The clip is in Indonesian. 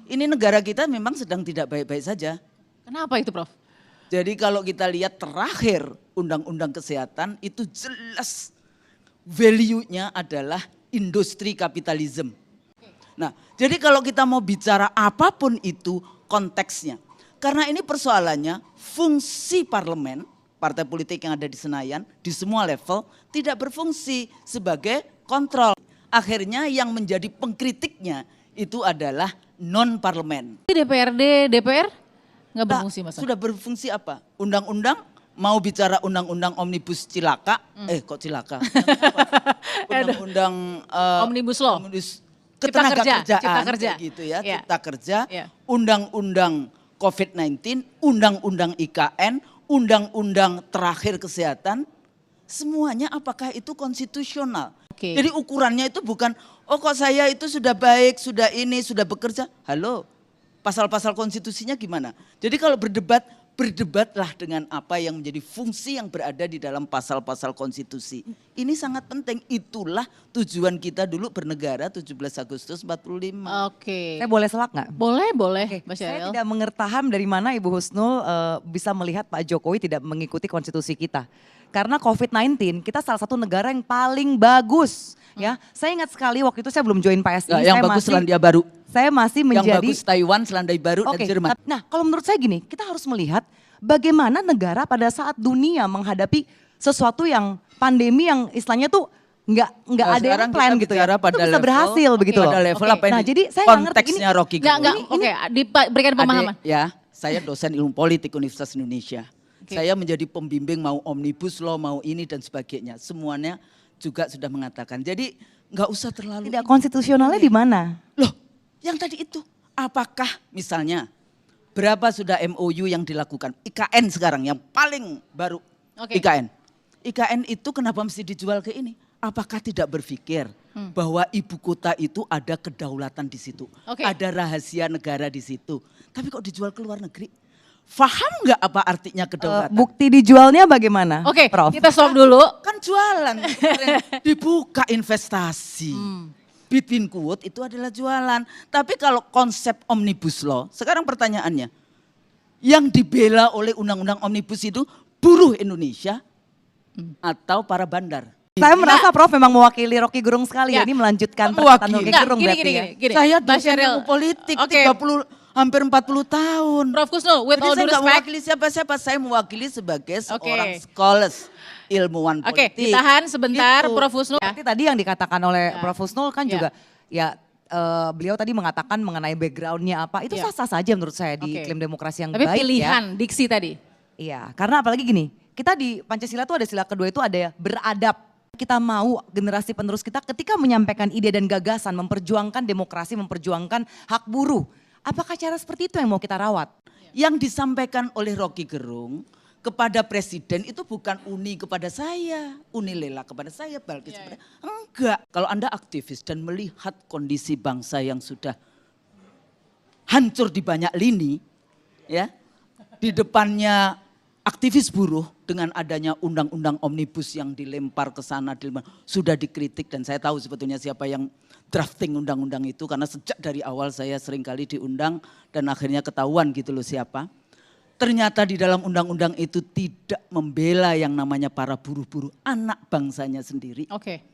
ini negara kita memang sedang tidak baik-baik saja. Kenapa itu, Prof? Jadi kalau kita lihat terakhir undang-undang kesehatan itu jelas value-nya adalah industri kapitalisme. Nah, jadi kalau kita mau bicara apapun itu konteksnya. Karena ini persoalannya fungsi parlemen, partai politik yang ada di Senayan, di semua level tidak berfungsi sebagai kontrol. Akhirnya yang menjadi pengkritiknya itu adalah non-parlemen. DPRD, DPR nggak berfungsi masa? Sudah berfungsi apa? Undang-undang, mau bicara undang-undang omnibus cilaka, kok cilaka? Undang-undang Omnibus Law. Ketenaga kerjaan, Cipta kerja. gitu ya, Yeah. Cipta kerja, Yeah. undang-undang COVID-19, undang-undang IKN, undang-undang terakhir kesehatan, semuanya apakah itu konstitusional? Oke. Jadi ukurannya itu bukan, oh kok saya itu sudah baik, sudah ini, sudah bekerja. Halo, pasal-pasal konstitusinya gimana? Jadi kalau berdebat, berdebatlah dengan apa yang menjadi fungsi yang berada di dalam pasal-pasal konstitusi. Ini sangat penting, itulah tujuan kita dulu bernegara 17 Agustus 45. Oke. Saya boleh selak nggak? Boleh, boleh, Oke, Mbak saya Sheryl. tidak mengertaham dari mana Ibu Husnul bisa melihat Pak Jokowi tidak mengikuti konstitusi kita. Karena COVID-19 kita salah satu negara yang paling bagus. Ya, saya ingat sekali waktu itu saya belum join PSI. Nah, yang bagus Selandia Baru. Saya masih Yang menjadi bagus Taiwan, Selandia Baru, dan Jerman. Nah, kalau menurut saya gini, kita harus melihat bagaimana negara pada saat dunia menghadapi sesuatu yang pandemi yang istilahnya tuh nggak ada yang plan gitu ya. Itu bisa berhasil begitu loh. Pada level Oke. apa ini? Nah, jadi saya nggak ngerti konteksnya Rocky Nggak, Gerung. oke, diberikan pemahaman. Adik, ya, saya dosen ilmu politik Universitas Indonesia. Oke. Saya menjadi pembimbing mau omnibus law, mau ini dan sebagainya. Semuanya juga sudah mengatakan. Jadi nggak usah terlalu. Tidak konstitusionalnya di mana? Loh, yang tadi itu. Apakah misalnya berapa sudah MOU yang dilakukan? IKN sekarang yang paling baru. Oke. IKN. IKN itu kenapa mesti dijual ke ini? Apakah tidak berpikir bahwa ibu kota itu ada kedaulatan di situ. Oke. Ada rahasia negara di situ. Tapi kok dijual ke luar negeri? Faham nggak apa artinya kedaulatan? Bukti dijualnya bagaimana, Oke, Prof? kita stop dulu. Kan jualan. Kemarin dibuka investasi. Between quote itu adalah jualan. Tapi kalau konsep omnibus law, sekarang pertanyaannya. Yang dibela oleh undang-undang omnibus itu buruh Indonesia atau para bandar? Saya merasa Prof memang mewakili Rocky Gerung sekali Ya. ya. Ini melanjutkan Mewakili. perkataan Rocky Nggak, Gerung gini, berarti ya. gini. Saya Mbak dosen Sheryl. ilmu politik Oke. 30, hampir 40 tahun. Prof Kusnul, with Jadi all saya due nggak respect. mewakili siapa-siapa, saya mewakili sebagai seorang Oke. scholars, ilmuwan Oke, politik. ditahan sebentar, Gitu. Prof Kusnul. Berarti tadi yang dikatakan oleh Ya. Prof Husnul kan Ya. juga ya beliau tadi mengatakan mengenai backgroundnya apa. Itu Ya. sah-sah saja menurut saya di Oke. klaim demokrasi yang Tapi baik pilihan diksi tadi. ya. Iya, karena apalagi gini, kita di Pancasila tuh ada sila kedua itu ada ya beradab. Kita mau generasi penerus kita ketika menyampaikan ide dan gagasan, memperjuangkan demokrasi, memperjuangkan hak buruh. Apakah cara seperti itu yang mau kita rawat? Yang disampaikan oleh Rocky Gerung kepada presiden itu bukan uni kepada saya, uni lela kepada saya, Balkis kepada enggak. Kalau Anda aktivis dan melihat kondisi bangsa yang sudah hancur di banyak lini, ya, di depannya aktivis buruh dengan adanya undang-undang omnibus yang dilempar ke sana, sudah dikritik dan saya tahu sebetulnya siapa yang drafting undang-undang itu karena sejak dari awal saya seringkali diundang dan akhirnya ketahuan gitu loh siapa. Ternyata di dalam undang-undang itu tidak membela yang namanya para buruh-buruh, anak bangsanya sendiri. Oke.